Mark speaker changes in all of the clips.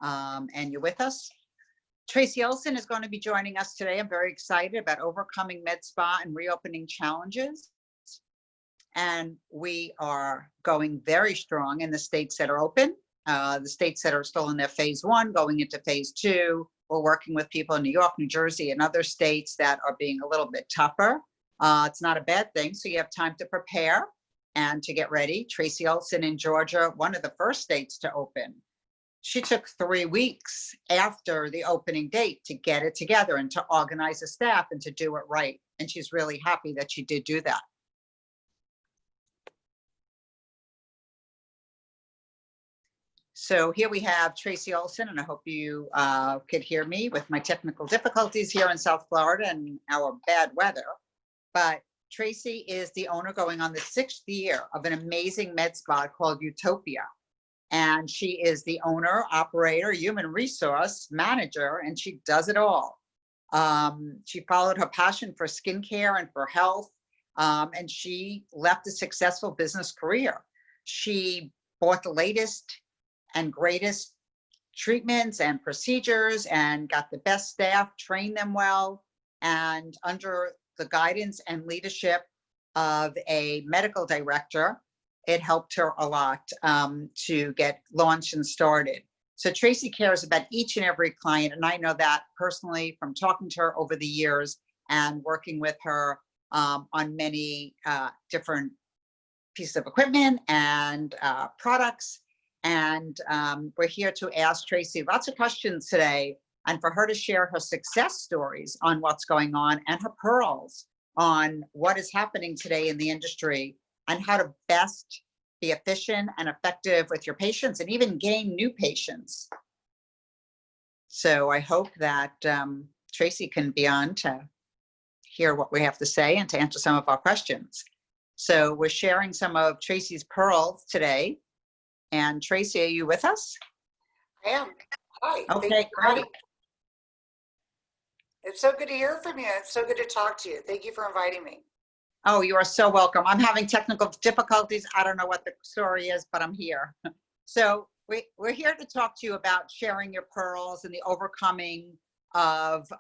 Speaker 1: and you're with us. Tracy Olson is going to be joining us today. I'm very excited about overcoming med spa and reopening challenges. And we are going very strong in the states that are open. The states that are still in their phase 1, going into phase 2. We're working with people in New York, New Jersey, and other states that are being a little bit tougher. It's not a bad thing, so you have time to prepare and to get ready. Tracy Olson in Georgia, one of the first states to open. She took 3 weeks after the opening date to get it together and to organize the staff and to do it right. And she's really happy that she did do that. So here we have Tracy Olson, and I hope you could hear me with my technical difficulties here in South Florida and our bad weather. But Tracy is the owner going on the 6th year of an amazing med spa called Youthtopia. And she is the owner, operator, human resource manager, and she does it all. She followed her passion for skincare and for health, and she left a successful business career. She bought the latest and greatest treatments and procedures and got the best staff, trained them well, and under the guidance and leadership of a medical director, it helped her a lot to get launched and started. So Tracy cares about each and every client, and I know that personally from talking to her over the years and working with her on many different pieces of equipment and products. And we're here to ask Tracy lots of questions today, and for her to share her success stories on what's going on and her pearls on what is happening today in the industry and how to best be efficient and effective with your patients and even gain new patients. So I hope that Tracy can be on to hear what we have to say and to answer some of our questions. So we're sharing some of Tracy's pearls today. And Tracy, are you with us?
Speaker 2: I am. Hi.
Speaker 1: Okay, great.
Speaker 2: It's so good to hear from you. It's so good to talk to you. Thank you for inviting me.
Speaker 1: Oh, you are so welcome. I'm having technical difficulties. I don't know what the story is, but I'm here. So we're here to talk to you about sharing your pearls and the overcoming of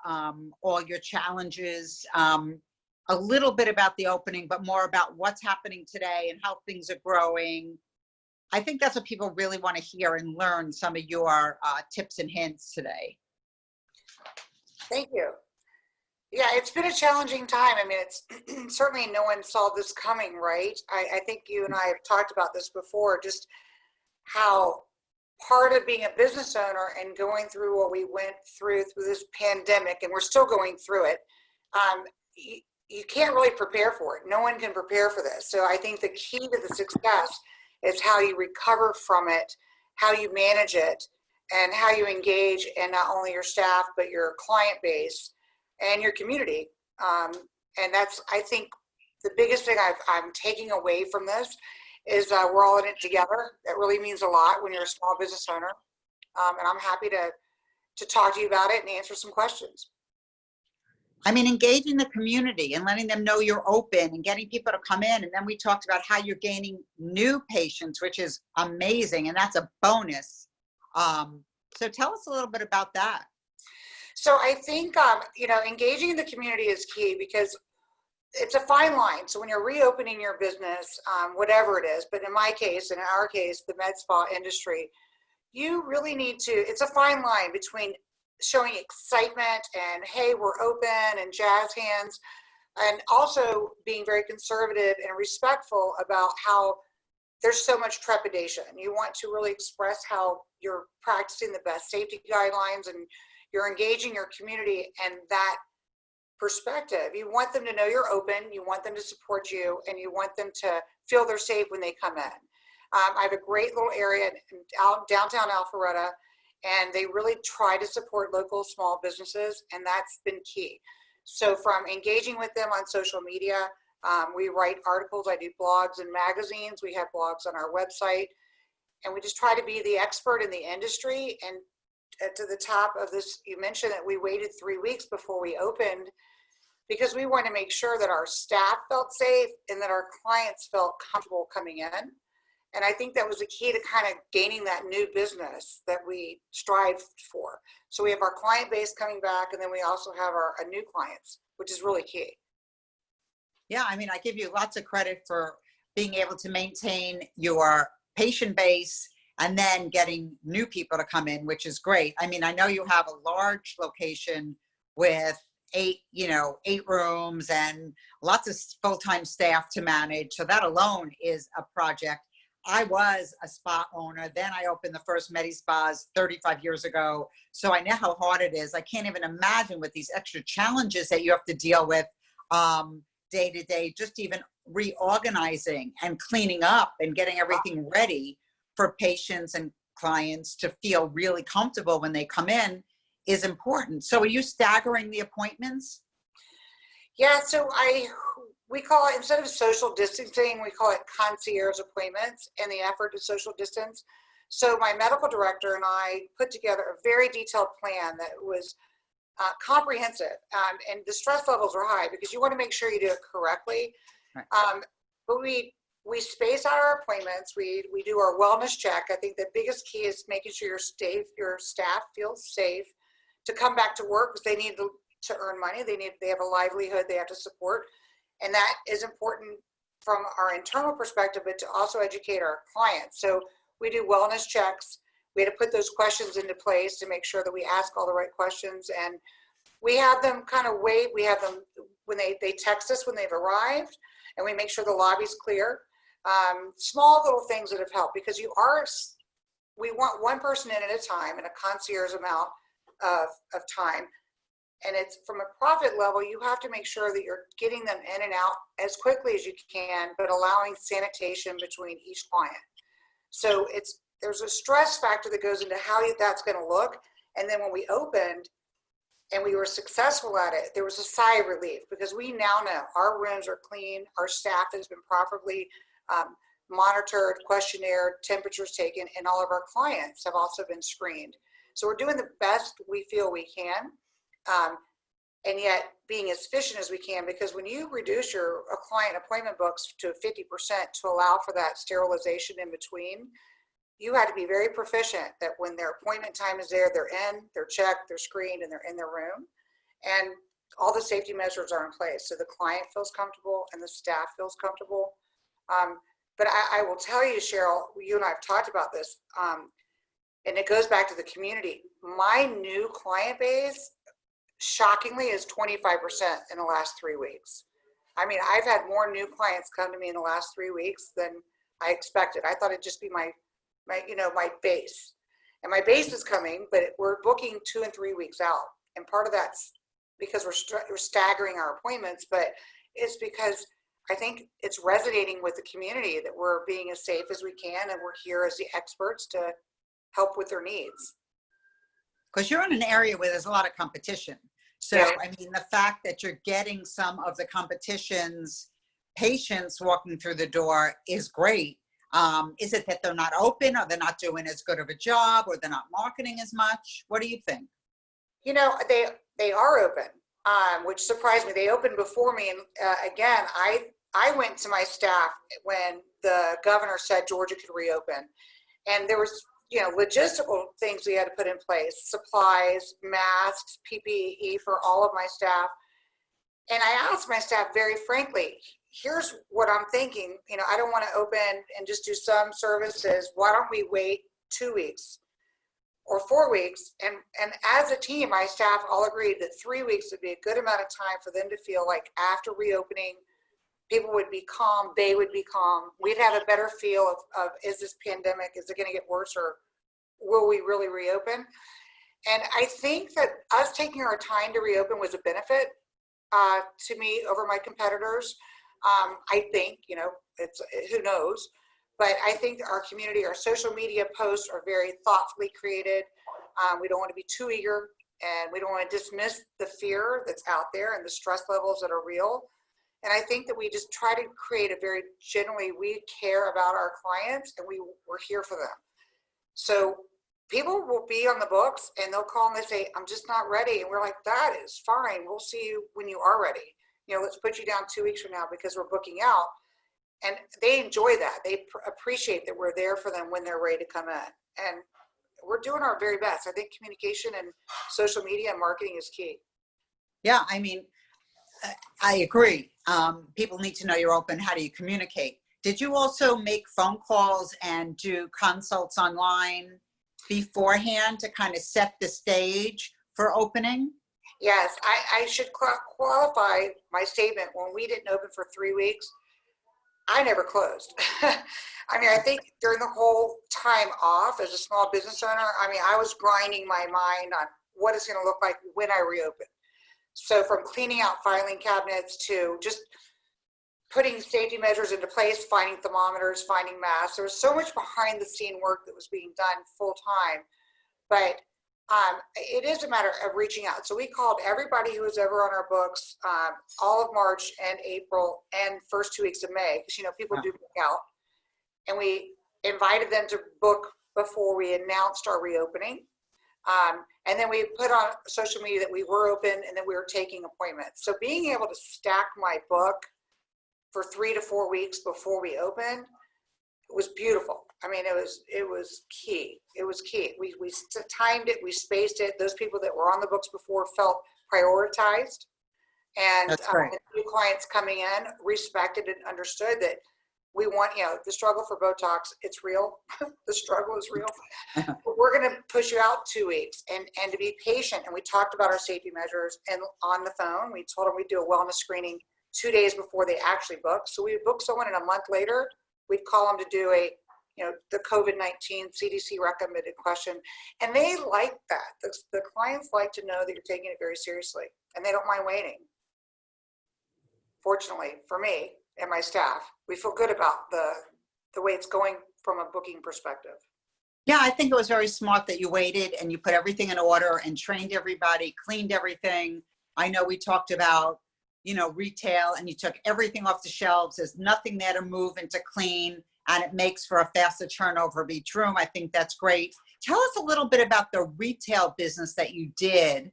Speaker 1: all your challenges. A little bit about the opening, but more about what's happening today and how things are growing. I think that's what people really want to hear and learn some of your tips and hints today.
Speaker 2: Thank you. Yeah, it's been a challenging time. I mean, it's certainly no one saw this coming, right? I think you and I have talked about this before, just how part of being a business owner and going through what we went through this pandemic, and we're still going through it, you can't really prepare for it. No one can prepare for this. So I think the key to the success is how you recover from it, how you manage it, and how you engage in not only your staff, but your client base and your community. And that's, I think, the biggest thing I'm taking away from this is we're all in it together. That really means a lot when you're a small business owner. And I'm happy to talk to you about it and answer some questions.
Speaker 1: I mean, engaging the community and letting them know you're open and getting people to come in. And then we talked about how you're gaining new patients, which is amazing. And that's a bonus. So tell us a little bit about that.
Speaker 2: So I think, engaging the community is key because it's a fine line. So when you're reopening your business, whatever it is, but in my case, in our case, the med spa industry, you really need to, it's a fine line between showing excitement and, hey, we're open and jazz hands, and also being very conservative and respectful about how there's so much trepidation. You want to really express how you're practicing the best safety guidelines and you're engaging your community and that perspective. You want them to know you're open, you want them to support you, and you want them to feel they're safe when they come in. I have a great little area in downtown Alpharetta, and they really try to support local small businesses, and that's been key. So from engaging with them on social media, we write articles, I do blogs and magazines, we have blogs on our website, and we just try to be the expert in the industry. And to the top of this, you mentioned that we waited 3 weeks before we opened because we want to make sure that our staff felt safe and that our clients felt comfortable coming in. And I think that was the key to kind of gaining that new business that we strive for. So we have our client base coming back, and then we also have our new clients, which is really key.
Speaker 1: Yeah, I mean, I give you lots of credit for being able to maintain your patient base and then getting new people to come in, which is great. I mean, I know you have a large location with 8 rooms and lots of full-time staff to manage. So that alone is a project. I was a spa owner. Then I opened the first medi-spas 35 years ago. So I know how hard it is. I can't even imagine with these extra challenges that you have to deal with day to day, just even reorganizing and cleaning up and getting everything ready for patients and clients to feel really comfortable when they come in is important. So are you staggering the appointments?
Speaker 2: Yeah, so we call it, instead of social distancing, we call it concierge appointments in the effort to social distance. So my medical director and I put together a very detailed plan that was comprehensive, and the stress levels are high because you want to make sure you do it correctly.
Speaker 1: Right.
Speaker 2: But we space out our appointments. We do our wellness check. I think the biggest key is making sure your staff feels safe to come back to work, because they need to earn money. They have a livelihood they have to support. And that is important from our internal perspective, but to also educate our clients. So we do wellness checks. We had to put those questions into place to make sure that we ask all the right questions. And we have them kind of wait. We have them when they text us when they've arrived, and we make sure the lobby's clear. Small little things that have helped, because we want one person in at a time in a concierge amount of time. And it's from a profit level, you have to make sure that you're getting them in and out as quickly as you can, but allowing sanitation between each client. So there's a stress factor that goes into how that's going to look. And then when we opened and we were successful at it, there was a sigh of relief, because we now know our rooms are clean, our staff has been properly monitored, questionnaire, temperatures taken, and all of our clients have also been screened. So we're doing the best we feel we can, and yet being as efficient as we can, because when you reduce your client appointment books to 50% to allow for that sterilization in between, you had to be very proficient that when their appointment time is there, they're in, they're checked, they're screened, and they're in their room. And all the safety measures are in place. So the client feels comfortable and the staff feels comfortable. But I will tell you, Cheryl, you and I have talked about this, and it goes back to the community. My new client base, shockingly, is 25% in the last 3 weeks. I mean, I've had more new clients come to me in the last 3 weeks than I expected. I thought it'd just be my base. And my base is coming, but we're booking 2 and 3 weeks out. And part of that's because we're staggering our appointments, but it's because I think it's resonating with the community that we're being as safe as we can, and we're here as the experts to help with their needs.
Speaker 1: Because you're in an area where there's a lot of competition. So,
Speaker 2: Yeah.
Speaker 1: I mean, the fact that you're getting some of the competition's patients walking through the door is great. Is it that they're not open, or they're not doing as good of a job, or they're not marketing as much? What do you think?
Speaker 2: You know, they are open, which surprised me. They opened before me. And again, I went to my staff when the governor said Georgia could reopen. And there was, logistical things we had to put in place, supplies, masks, PPE for all of my staff. And I asked my staff very frankly, here's what I'm thinking. I don't want to open and just do some services. Why don't we wait 2 weeks or 4 weeks? And as a team, my staff all agreed that 3 weeks would be a good amount of time for them to feel like after reopening, people would be calm, they would be calm. We'd have a better feel of is this pandemic, is it going to get worse, or will we really reopen? And I think that us taking our time to reopen was a benefit to me over my competitors. I think, it's who knows, but I think our community, our social media posts are very thoughtfully created. We don't want to be too eager, and we don't want to dismiss the fear that's out there and the stress levels that are real. And I think that we just try to create a very generally, we care about our clients, and we're here for them. So people will be on the books and they'll call and they say, I'm just not ready. And we're like, that is fine. We'll see you when you are ready. Let's put you down 2 weeks from now because we're booking out. And they enjoy that. They appreciate that we're there for them when they're ready to come in. And we're doing our very best. I think communication and social media and marketing is key.
Speaker 1: Yeah, I mean, I agree. People need to know you're open. How do you communicate? Did you also make phone calls and do consults online beforehand to kind of set the stage for opening?
Speaker 2: Yes, I should qualify my statement. When we didn't open for 3 weeks, I never closed. I mean, I think during the whole time off as a small business owner, I mean, I was grinding my mind on what it's going to look like when I reopen. So from cleaning out filing cabinets to just putting safety measures into place, finding thermometers, finding masks. There was so much behind the scene work that was being done full time. But it is a matter of reaching out. So we called everybody who was ever on our books all of March and April and first 2 weeks of May, because, you know, people do book out. And we invited them to book before we announced our reopening. And then we put on social media that we were open and that we were taking appointments. So being able to stack my book for 3 to 4 weeks before we opened was beautiful. I mean, it was key. It was key. We timed it, we spaced it. Those people that were on the books before felt prioritized. And the new clients coming in respected and understood that we want, you know, the struggle for Botox, it's real. The struggle is real. But we're going to push you out 2 weeks and to be patient. And we talked about our safety measures, and on the phone, we told them we'd do a wellness screening 2 days before they actually book. So we would book someone, and a month later, we'd call them to do a, you know, the COVID-19 CDC recommended question. And they like that. The clients like to know that you're taking it very seriously, and they don't mind waiting. Fortunately for me and my staff, we feel good about the way it's going from a booking perspective.
Speaker 1: Yeah, I think it was very smart that you waited and you put everything in order and trained everybody, cleaned everything. I know we talked about, you know, retail, and you took everything off the shelves. There's nothing there to move and to clean, and it makes for a faster turnover of each room. I think that's great. Tell us a little bit about the retail business that you did,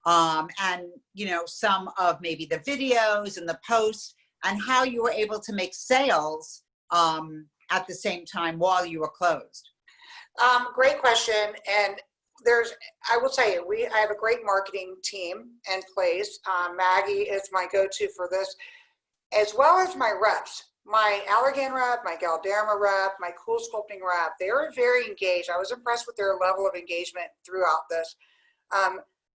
Speaker 1: and, you know, some of maybe the videos and the posts, and how you were able to make sales at the same time while you were closed.
Speaker 2: Great question. And I will tell you, I have a great marketing team in place. Maggie is my go-to for this, as well as my reps. My Allergan rep, my Galderma rep, my Cool Sculpting rep, they were very engaged. I was impressed with their level of engagement throughout this.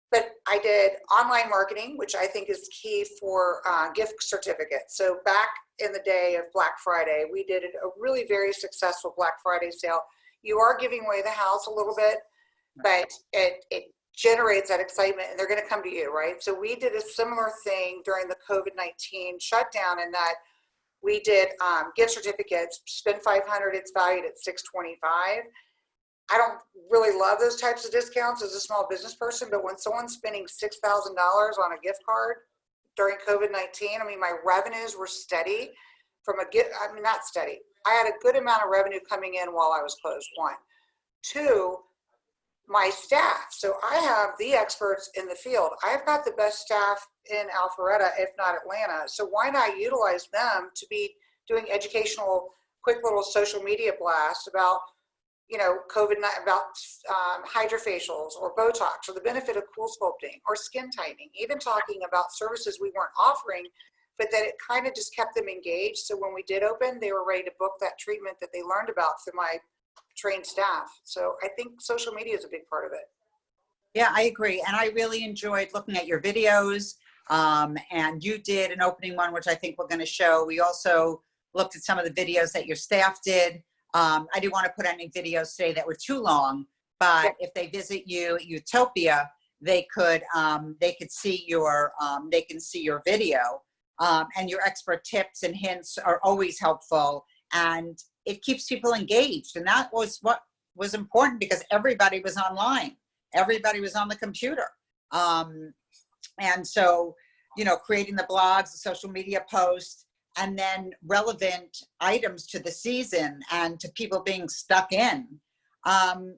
Speaker 2: But I did online marketing, which I think is key for gift certificates. So back in the day of Black Friday, we did a really very successful Black Friday sale. You are giving away the house a little bit, but it generates that excitement, and they're going to come to you, right? So we did a similar thing during the COVID-19 shutdown, in that we did gift certificates. Spend $500, it's valued at $625. I don't really love those types of discounts as a small business person, but when someone's spending $6,000 on a gift card during COVID-19, I mean, my revenues were steady from a gift. I mean, not steady. I had a good amount of revenue coming in while I was closed, one. Two, my staff. So I have the experts in the field. I've got the best staff in Alpharetta, if not Atlanta. So why not utilize them to be doing educational, quick little social media blasts about, you know, about hydrofacials or Botox, or the benefit of cool sculpting or skin tightening, even talking about services we weren't offering, but that it kind of just kept them engaged. So when we did open, they were ready to book that treatment that they learned about through my trained staff. So I think social media is a big part of it.
Speaker 1: Yeah, I agree. And I really enjoyed looking at your videos. And you did an opening one, which I think we're going to show. We also looked at some of the videos that your staff did. I didn't want to put any videos today that were too long, but if they visit you at Youthtopia, they could see your video, and your expert tips and hints are always helpful, and it keeps people engaged. And that was what was important, because everybody was online, everybody was on the computer, and so, you know, creating the blogs, the social media posts, and then relevant items to the season and to people being stuck in.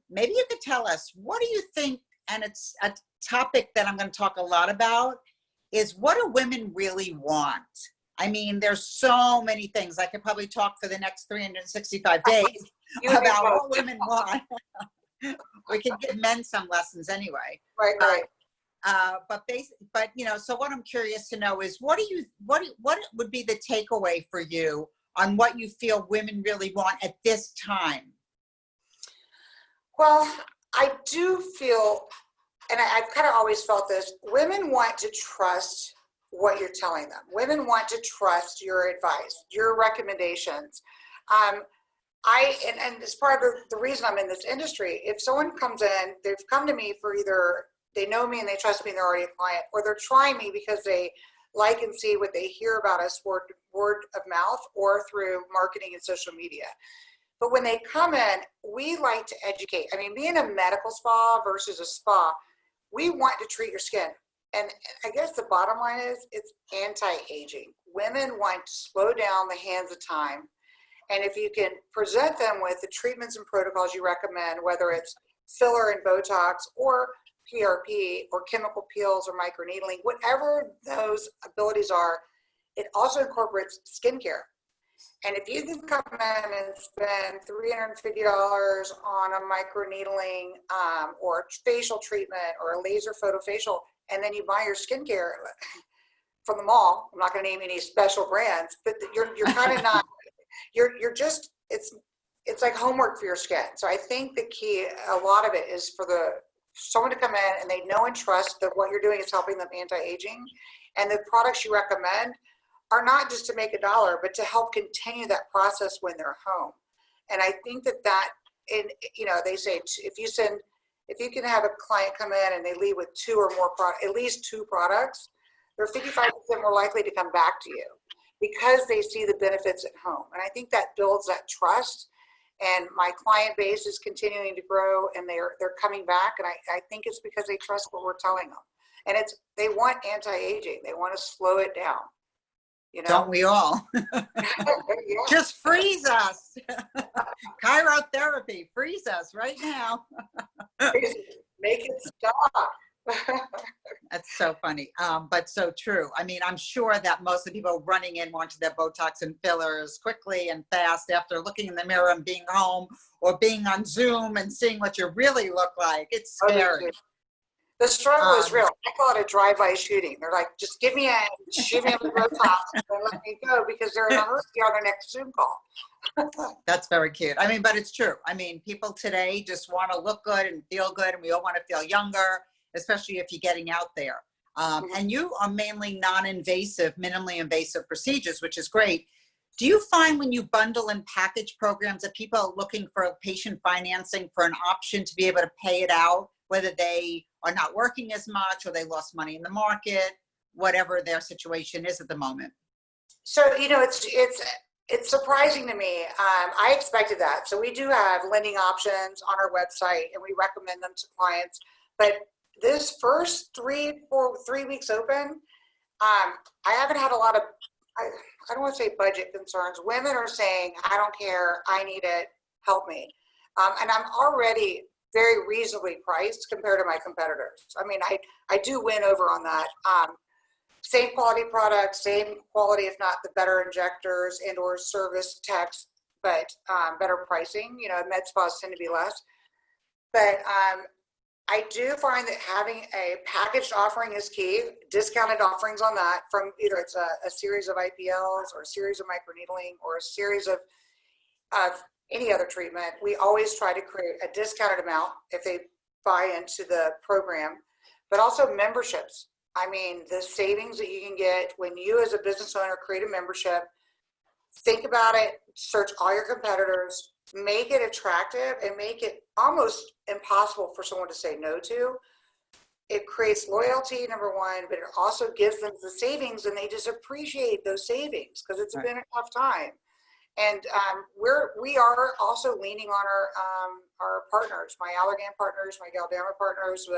Speaker 1: Maybe you could tell us, what do you think, and it's a topic that I'm going to talk a lot about, is what do women really want? I mean, there's so many things. I could probably talk for the next 365 days
Speaker 2: You and me
Speaker 1: about
Speaker 2: both.
Speaker 1: what women want. We can give men some lessons anyway.
Speaker 2: Right, right.
Speaker 1: But you know, so what I'm curious to know is what would be the takeaway for you on what you feel women really want at this time?
Speaker 2: Well, I do feel, and I've kind of always felt this, women want to trust what you're telling them. Women want to trust your advice, your recommendations. And it's part of the reason I'm in this industry. If someone comes in, they've come to me for either they know me and they trust me and they're already a client, or they're trying me because they like and see what they hear about us word of mouth or through marketing and social media. But when they come in, we like to educate. I mean, being a medical spa versus a spa, we want to treat your skin. And I guess the bottom line is it's anti-aging. Women want to slow down the hands of time. And if you can present them with the treatments and protocols you recommend, whether it's filler and Botox or PRP or chemical peels or microneedling, whatever those abilities are, it also incorporates skincare. And if you can come in and spend $350 on a microneedling or a facial treatment or a laser photofacial, and then you buy your skincare from the mall, I'm not going to name any special brands, but you're kind of not, you're just, it's like homework for your skin. So I think the key, a lot of it is for someone to come in and they know and trust that what you're doing is helping them anti-aging, and the products you recommend are not just to make a dollar, but to help continue that process when they're home. And I think that they say if you can have a client come in and they leave with two or more at least two products, they're 55% more likely to come back to you because they see the benefits at home. And I think that builds that trust. And my client base is continuing to grow, and they're coming back. And I think it's because they trust what we're telling them. And they want anti-aging. They want to slow it down. You know?
Speaker 1: Don't we all?
Speaker 2: Yeah.
Speaker 1: Just freeze us. Chirotherapy, freeze us right now.
Speaker 2: Make it stop.
Speaker 1: That's so funny, but so true. I mean, I'm sure that most of the people running in wanting their Botox and fillers quickly and fast after looking in the mirror and being home or being on Zoom and seeing what you really look like. It's scary.
Speaker 2: The struggle is real. I call it a drive-by shooting. They're like, just give me shoot me up with Botox and let me go, because they're in a hurry on their next Zoom call.
Speaker 1: That's very cute. I mean, but it's true. I mean, people today just want to look good and feel good, and we all want to feel younger, especially if you're getting out there. And you are mainly non-invasive, minimally invasive procedures, which is great. Do you find when you bundle and package programs that people are looking for patient financing for an option to be able to pay it out, whether they are not working as much or they lost money in the market, whatever their situation is at the moment?
Speaker 2: So, it's surprising to me. I expected that. So we do have lending options on our website, and we recommend them to clients. But this first 3 weeks open, I haven't had a lot of, I don't want to say budget concerns. Women are saying, I don't care, I need it, help me. And I'm already very reasonably priced compared to my competitors. I mean, I do win over on that. Same quality products, same quality, if not the better injectors and or service techs, but better pricing. Med spas tend to be less. But I do find that having a packaged offering is key, discounted offerings on that from either it's a series of IPLs or a series of microneedling or a series of any other treatment. We always try to create a discounted amount if they buy into the program, but also memberships. I mean, the savings that you can get when you as a business owner create a membership, think about it, search all your competitors, make it attractive and make it almost impossible for someone to say no to. It creates loyalty, number one, but it also gives them the savings, and they just appreciate those savings because it's been a tough time. And we are also leaning on our partners, my Allergan partners, my Galderma partners.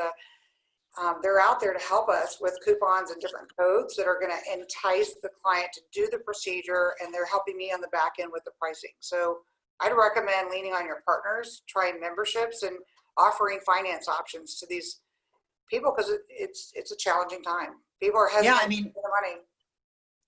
Speaker 2: They're out there to help us with coupons and different codes that are going to entice the client to do the procedure, and they're helping me on the back end with the pricing. So I'd recommend leaning on your partners, trying memberships, and offering finance options to these people because it's a challenging time. People are hesitant to spend the money.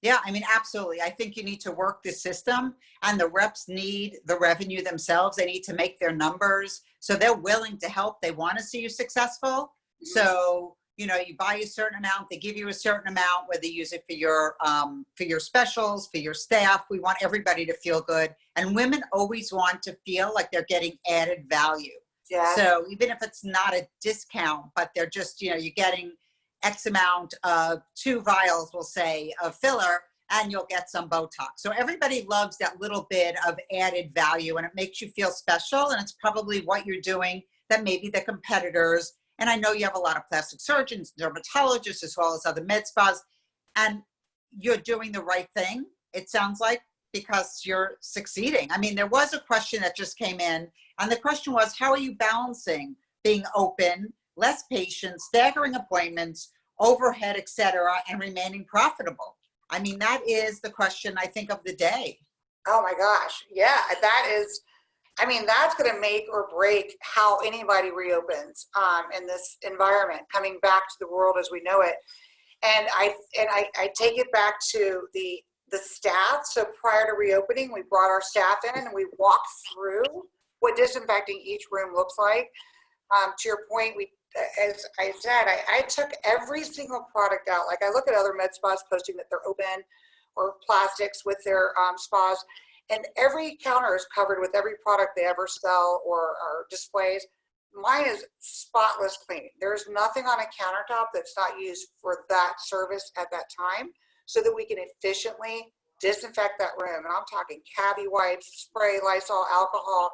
Speaker 1: Yeah, I mean, absolutely. I think you need to work the system, and the reps need the revenue themselves. They need to make their numbers. So they're willing to help. They want to see you successful. So, you know, you buy a certain amount, they give you a certain amount, whether you use it for your specials, for your staff. We want everybody to feel good. And women always want to feel like they're getting added value.
Speaker 2: Yes.
Speaker 1: So even if it's not a discount, but they're just, you know, you're getting X amount of 2 vials, we'll say, of filler, and you'll get some Botox. So everybody loves that little bit of added value, and it makes you feel special. And it's probably what you're doing that maybe the competitors, and I know you have a lot of plastic surgeons, dermatologists, as well as other med spas, and you're doing the right thing, it sounds like, because you're succeeding. I mean, there was a question that just came in, and the question was, how are you balancing being open, less patients, staggering appointments, overhead, etc., and remaining profitable? I mean, that is the question, I think, of the day.
Speaker 2: Oh my gosh. Yeah, that is, I mean, that's going to make or break how anybody reopens in this environment, coming back to the world as we know it. And I take it back to the staff. So prior to reopening, we brought our staff in and we walked through what disinfecting each room looks like. To your point, as I said, I took every single product out. Like, I look at other med spas posting that they're open, or plastics with their spas, and every counter is covered with every product they ever sell or displays. Mine is spotless cleaning. There's nothing on a countertop that's not used for that service at that time, so that we can efficiently disinfect that room. And I'm talking cavi wipes, spray, Lysol, alcohol.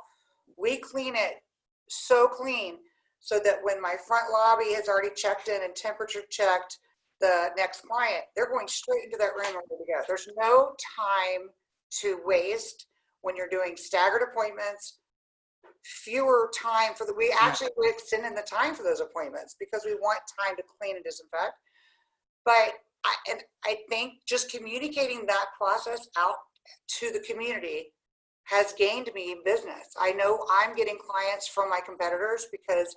Speaker 2: We clean it so clean, so that when my front lobby has already checked in and temperature checked the next client, they're going straight into that room and ready to go. There's no time to waste when you're doing staggered appointments. Fewer time for we actually extend in the time for those appointments because we want time to clean and disinfect. But I think just communicating that process out to the community has gained me business. I know I'm getting clients from my competitors because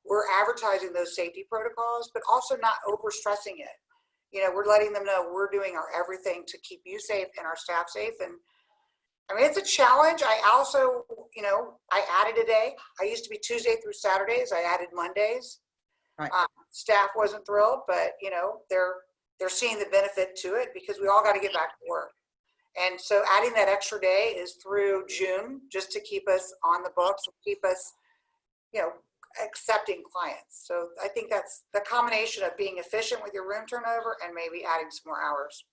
Speaker 2: we're advertising those safety protocols, but also not overstressing it. You know, we're letting them know we're doing our everything to keep you safe and our staff safe. And I mean, it's a challenge. I also, you know, I added a day. I used to be Tuesday through Saturdays. I added Mondays.
Speaker 1: Right.
Speaker 2: Staff wasn't thrilled, but you know, they're seeing the benefit to it because we all got to get back to work. And so adding that extra day is through June, just to keep us on the books and keep us, you know, accepting clients. So I think that's the combination of being efficient with your room turnover and maybe adding some more hours.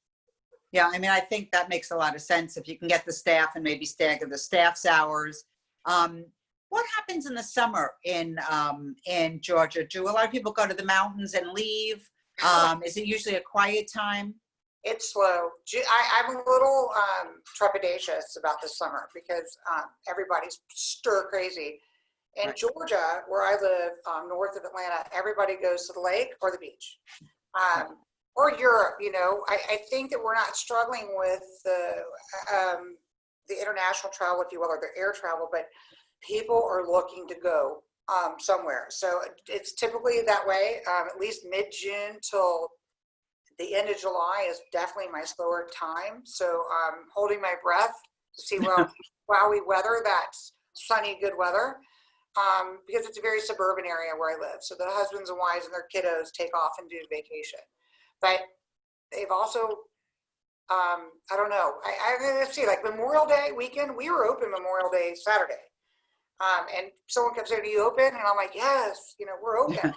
Speaker 1: Yeah, I mean, I think that makes a lot of sense if you can get the staff and maybe stagger the staff's hours. What happens in the summer in Georgia? Do a lot of people go to the mountains and leave? Is it usually a quiet time?
Speaker 2: It's slow. I'm a little trepidatious about this summer because everybody's stir crazy. In
Speaker 1: Right.
Speaker 2: Georgia, where I live, north of Atlanta, everybody goes to the lake or the beach. Or Europe, you know. I think that we're not struggling with the international travel, if you will, or the air travel, but people are looking to go somewhere. So it's typically that way. At least mid-June till the end of July is definitely my slower time. So I'm holding my breath to see while we weather that sunny, good weather. Because it's a very suburban area where I live. So the husbands and wives and their kiddos take off and do vacation. But they've also, I don't know, let's see, like Memorial Day weekend, we were open Memorial Day Saturday. And someone kept saying, "Are you open?" And I'm like, "Yes, you know, we're open." And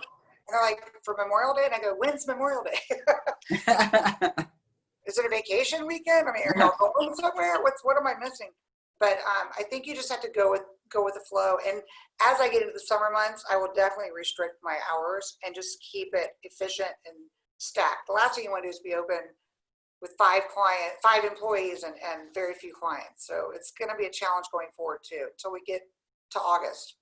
Speaker 2: they're like, "For Memorial Day?" And I go, "When's Memorial Day?" Is it a vacation weekend? I mean, are y'all going somewhere? What am I missing? But I think you just have to go with the flow. And as I get into the summer months, I will definitely restrict my hours and just keep it efficient and stacked. The last thing you want to do is be open with 5 employees and very few clients. So it's going to be a challenge going forward too, until we get to August.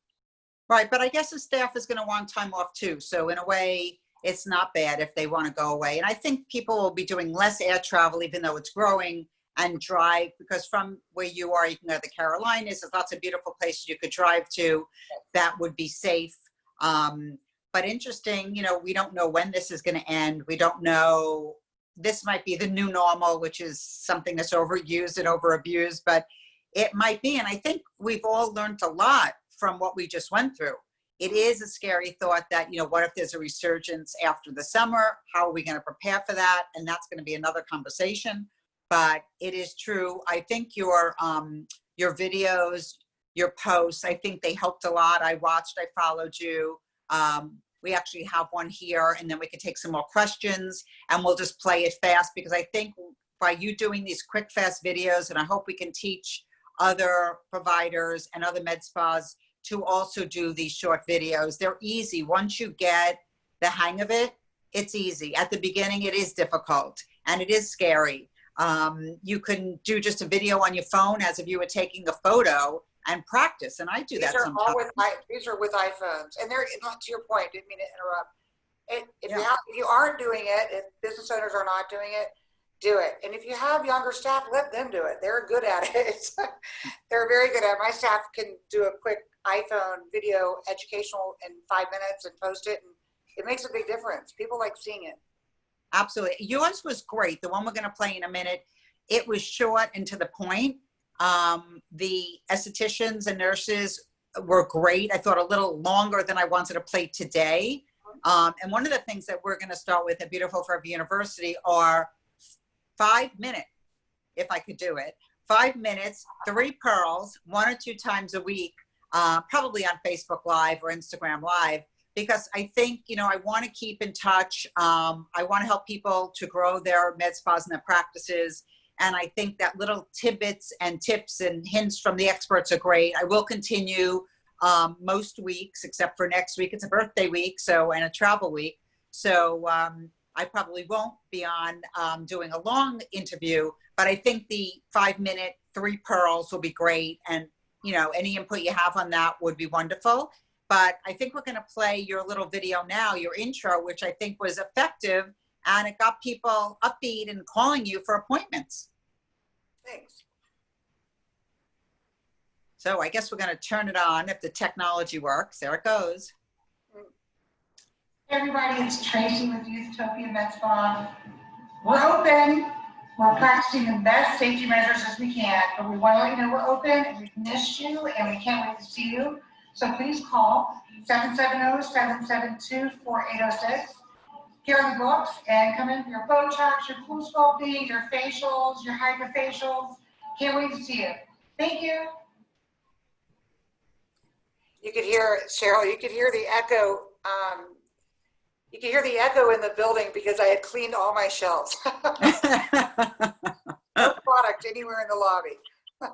Speaker 1: Right, but I guess the staff is going to want time off too. So in a way, it's not bad if they want to go away. And I think people will be doing less air travel, even though it's growing, and drive, because from where you are, you can go to the Carolinas. There's lots of beautiful places you could drive to that would be safe. But interesting, you know, we don't know when this is going to end. We don't know this might be the new normal, which is something that's overused and overabused, but it might be. And I think we've all learned a lot from what we just went through. It is a scary thought that, you know, what if there's a resurgence after the summer? How are we going to prepare for that? And that's going to be another conversation. But it is true. I think your videos, your posts, I think they helped a lot. I watched, I followed you. We actually have one here, and then we can take some more questions, and we'll just play it fast, because I think by you doing these quick, fast videos, and I hope we can teach other providers and other med spas to also do these short videos. They're easy. Once you get the hang of it, it's easy. At the beginning, it is difficult and it is scary. You can do just a video on your phone as if you were taking a photo and practice. And I do that sometimes.
Speaker 2: These are with iPhones, and they're, to your point, didn't mean to interrupt. If you aren't doing it, if business owners are not doing it, do it. And if you have younger staff, let them do it. They're good at it. They're very good at it. My staff can do a quick iPhone video educational in 5 minutes and post it, and it makes a big difference. People like seeing it.
Speaker 1: Absolutely. Yours was great. The one we're going to play in a minute, it was short and to the point. The estheticians and nurses were great. I thought a little longer than I wanted to play today. And one of the things that we're going to start with at Beautiful Forever University are 5 minutes, if I could do it, 5 minutes, 3 pearls, 1 or 2 times a week, probably on Facebook Live or Instagram Live, because I think, you know, I want to keep in touch. I want to help people to grow their med spas and their practices. And I think that little tidbits and tips and hints from the experts are great. I will continue most weeks, except for next week. It's a birthday week, and a travel week. So I probably won't be on doing a long interview, but I think the 5 minute, 3 pearls will be great. And, you know, any input you have on that would be wonderful. But I think we're going to play your little video now, your intro, which I think was effective, and it got people upbeat and calling you for appointments.
Speaker 2: Thanks.
Speaker 1: So I guess we're going to turn it on if the technology works. There it goes.
Speaker 3: Hey everybody, it's Tracy with Youthtopia MedSpa. We're open. We're practicing the best safety measures as we can, but we want to let you know we're open and we've missed you and we can't wait to see you. So please call 770-772-4806. Here are the books, and come in for your Botox, your cool sculpting, your facials, your hydrafacials. Can't wait to see you. Thank you.
Speaker 2: You could hear, Cheryl, you could hear the echo. You could hear the echo in the building because I had cleaned all my shelves. No product anywhere in the lobby.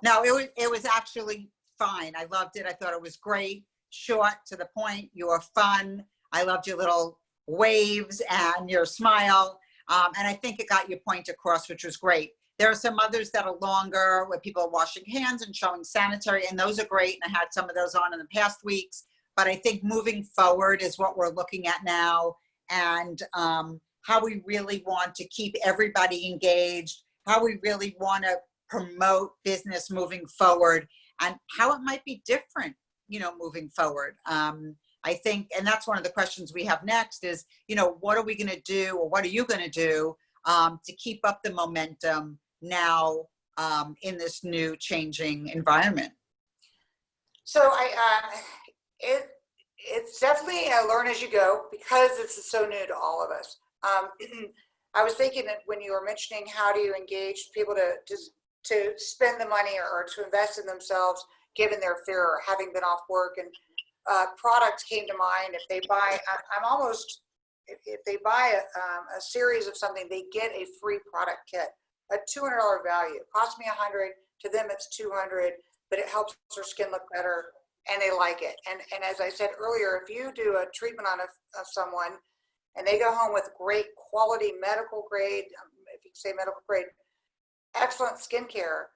Speaker 1: No, it was actually fine. I loved it. I thought it was great, short, to the point. You were fun. I loved your little waves and your smile. And I think it got your point across, which was great. There are some others that are longer where people are washing hands and showing sanitary, and those are great. And I had some of those on in the past weeks. But I think moving forward is what we're looking at now, and how we really want to keep everybody engaged, how we really want to promote business moving forward, and how it might be different, you know, moving forward. I think, and that's one of the questions we have next is, you know, what are we going to do, or what are you going to do to keep up the momentum now in this new changing environment?
Speaker 2: So it's definitely a learn as you go, because this is so new to all of us. I was thinking that when you were mentioning how do you engage people to spend the money or to invest in themselves, given their fear or having been off work, and products came to mind. If they buy, if they buy a series of something, they get a free product kit, a $200 value. It cost me $100. To them, it's $200, but it helps their skin look better, and they like it. And as I said earlier, if you do a treatment on someone, and they go home with great quality medical grade, if you say medical grade, excellent skincare,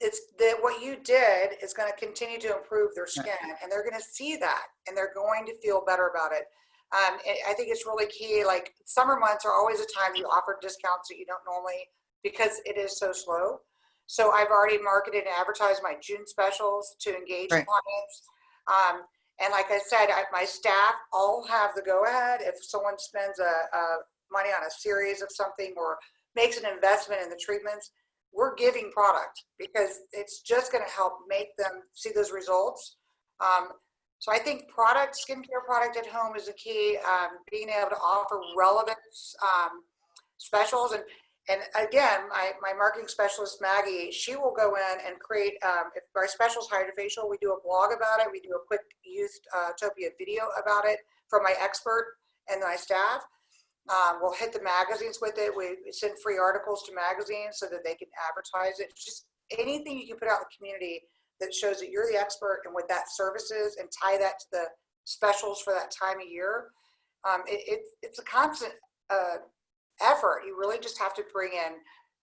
Speaker 2: it's that what you did is going to continue to improve their skin, and they're going to see that, and they're going to feel better about it. I think it's really key. Like, summer months are always a time you offer discounts that you don't normally, because it is so slow. So I've already marketed and advertised my June specials to engage clients. And like I said, my staff all have the go ahead. If someone spends money on a series of something, or makes an investment in the treatments, we're giving product because it's just going to help make them see those results. So I think skincare product at home is the key. Being able to offer relevant specials, and again, my marketing specialist Maggie, she will go in and create. If our specials hydrofacial, we do a blog about it. We do a quick Youthtopia video about it from my expert and my staff. We'll hit the magazines with it. We send free articles to magazines so that they can advertise it. Just anything you can put out in the community that shows that you're the expert and what that service is, and tie that to the specials for that time of year. It's a constant effort. You really just have to bring in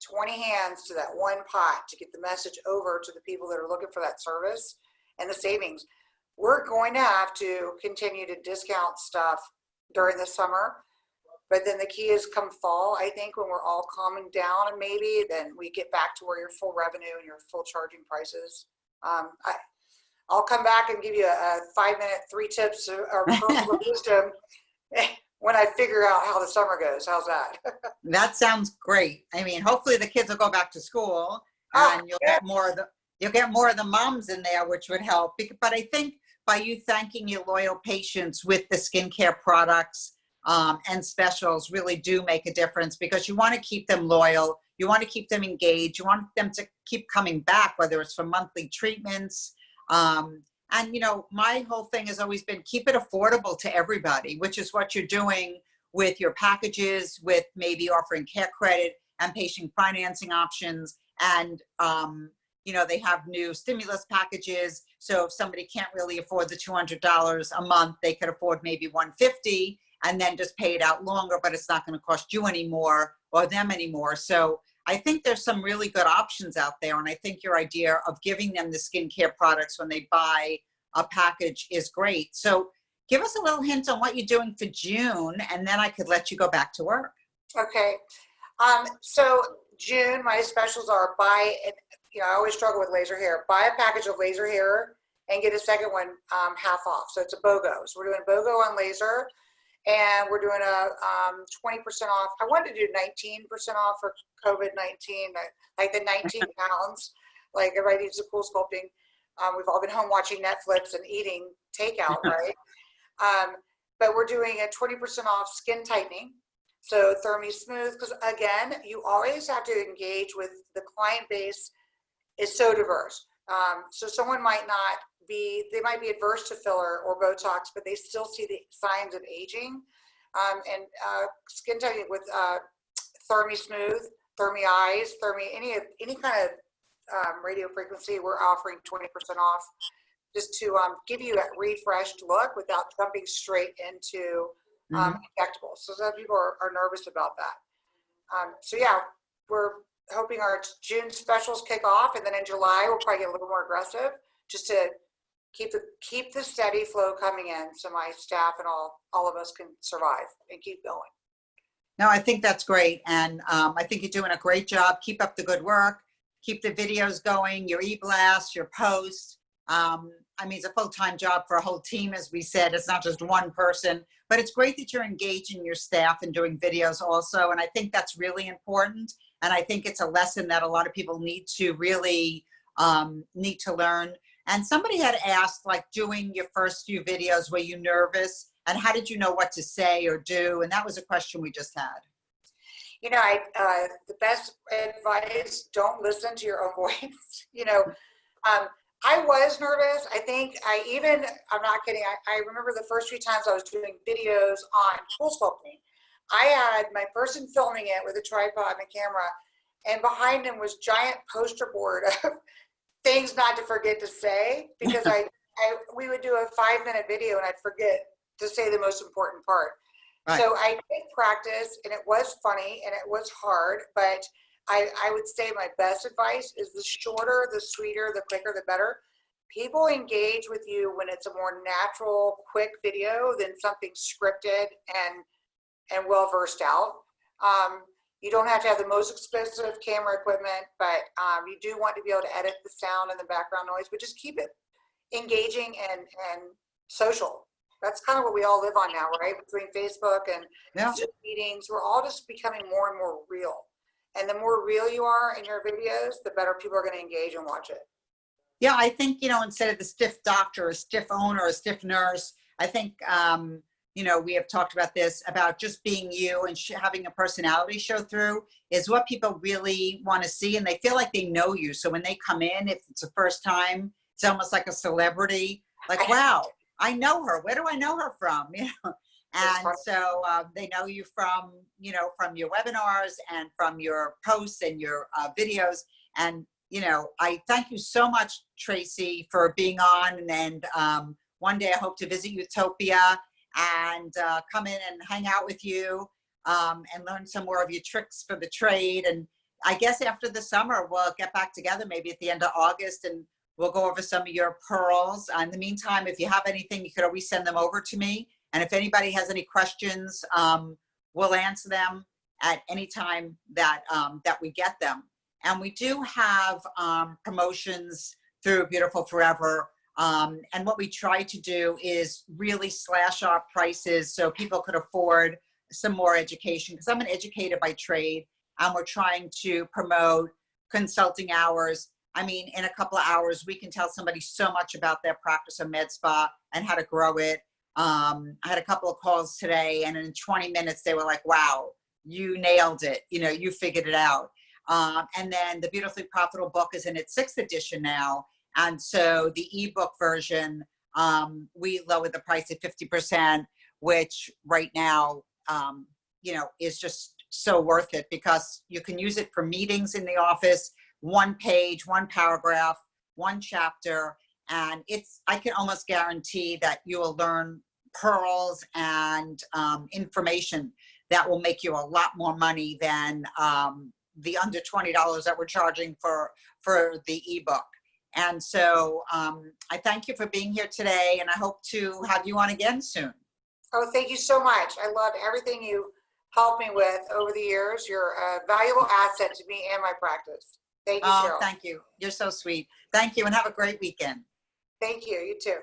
Speaker 2: 20 hands to that one pot to get the message over to the people that are looking for that service and the savings. We're going to have to continue to discount stuff during the summer. But then the key is come fall, I think, when we're all calming down, and maybe then we get back to where your full revenue and your full charging prices. I'll come back and give you a 5-minute 3 tips or personal wisdom when I figure out how the summer goes. How's that?
Speaker 1: That sounds great. I mean, hopefully the kids will go back to school and you'll get more of the moms in there, which would help. But I think by you thanking your loyal patients with the skincare products and specials really do make a difference, because you want to keep them loyal. You want to keep them engaged. You want them to keep coming back, whether it's for monthly treatments. And, you know, my whole thing has always been keep it affordable to everybody, which is what you're doing with your packages, with maybe offering care credit and patient financing options. And, you know, they have new stimulus packages. So if somebody can't really afford the $200 a month, they could afford maybe $150 and then just pay it out longer, but it's not going to cost you anymore or them anymore. So I think there's some really good options out there. And I think your idea of giving them the skincare products when they buy a package is great. So give us a little hint on what you're doing for June, and then I could let you go back to work.
Speaker 2: Okay. So June, my specials are buy, you know, I always struggle with laser hair. Buy a package of laser hair and get a second one half off. So it's a BOGO. So we're doing BOGO on laser. And we're doing a 20% off. I wanted to do 19% off for COVID-19, like the 19 pounds. Like everybody needs a cool sculpting. We've all been home watching Netflix and eating takeout, right? But we're doing a 20% off skin tightening. So Thermi Smooth, because again, you always have to engage with the client base is so diverse. So someone might not they might be adverse to filler or Botox, but they still see the signs of aging. And skin tightening with Thermi Smooth, Thermi Eyes, any kind of radio frequency, we're offering 20% off just to give you that refreshed look without jumping straight into injectables. So some people are nervous about that. So yeah, we're hoping our June specials kick off, and then in July we'll probably get a little more aggressive just to keep the steady flow coming in, so my staff and all of us can survive and keep going.
Speaker 1: No, I think that's great. And I think you're doing a great job. Keep up the good work. Keep the videos going, your e-blast, your posts. I mean, it's a full-time job for a whole team, as we said. It's not just one person, but it's great that you're engaging your staff and doing videos also. And I think that's really important. And I think it's a lesson that a lot of people need to really need to learn. And somebody had asked, like, doing your first few videos, were you nervous? And how did you know what to say or do? And that was a question we just had.
Speaker 2: You know, the best advice, don't listen to your own voice. You know, I was nervous. I think I'm not kidding. I remember the first few times I was doing videos on pool sculpting. I had my person filming it with a tripod and a camera, and behind him was giant poster board of things not to forget to say, because we would do a 5-minute video and I'd forget to say the most important part. Right. So I did practice, and it was funny and it was hard, but I would say my best advice is the shorter, the sweeter, the quicker, the better. People engage with you when it's a more natural, quick video than something scripted and well versed out. You don't have to have the most expensive camera equipment, but you do want to be able to edit the sound and the background noise, but just keep it engaging and social. That's kind of what we all live on now, right? Between Facebook and Zoom meetings, we're all just becoming more and more real. And the more real you are in your videos, the better people are going to engage and watch it.
Speaker 1: Yeah, I think, instead of the stiff doctor, a stiff owner, a stiff nurse, I think, we have talked about this, about just being you and having a personality show through is what people really want to see. And they feel like they know you. So when they come in, if it's the first time, it's almost like a celebrity, like, wow, I know her. Where do I know her from? And so they know you from your webinars and from your posts and your videos. And I thank you so much, Tracy, for being on. And one day I hope to visit Youthtopia and come in and hang out with you and learn some more of your tricks for the trade. And I guess after the summer, we'll get back together maybe at the end of August and we'll go over some of your pearls. In the meantime, if you have anything, you could always send them over to me. And if anybody has any questions, we'll answer them at any time that we get them. And we do have promotions through Beautiful Forever. And what we try to do is really slash our prices so people could afford some more education, because I'm an educator by trade, and we're trying to promote consulting hours. I mean, in a couple of hours, we can tell somebody so much about their practice of med spa and how to grow it. I had a couple of calls today, and in 20 minutes, they were like, wow, you nailed it. You figured it out. And then the Beautifully Profitable book is in its 6th edition now. And so the ebook version, we lowered the price at 50%, which right now, is just so worth it because you can use it for meetings in the office, 1 page, 1 paragraph, 1 chapter. And I can almost guarantee that you will learn pearls and information that will make you a lot more money than the under $20 that we're charging for the ebook. And so I thank you for being here today, and I hope to have you on again soon.
Speaker 2: Oh, thank you so much. I love everything you helped me with over the years. You're a valuable asset to me and my practice. Thank you, Cheryl.
Speaker 1: Thank you. You're so sweet. Thank you, and have a great weekend.
Speaker 2: Thank you. You too.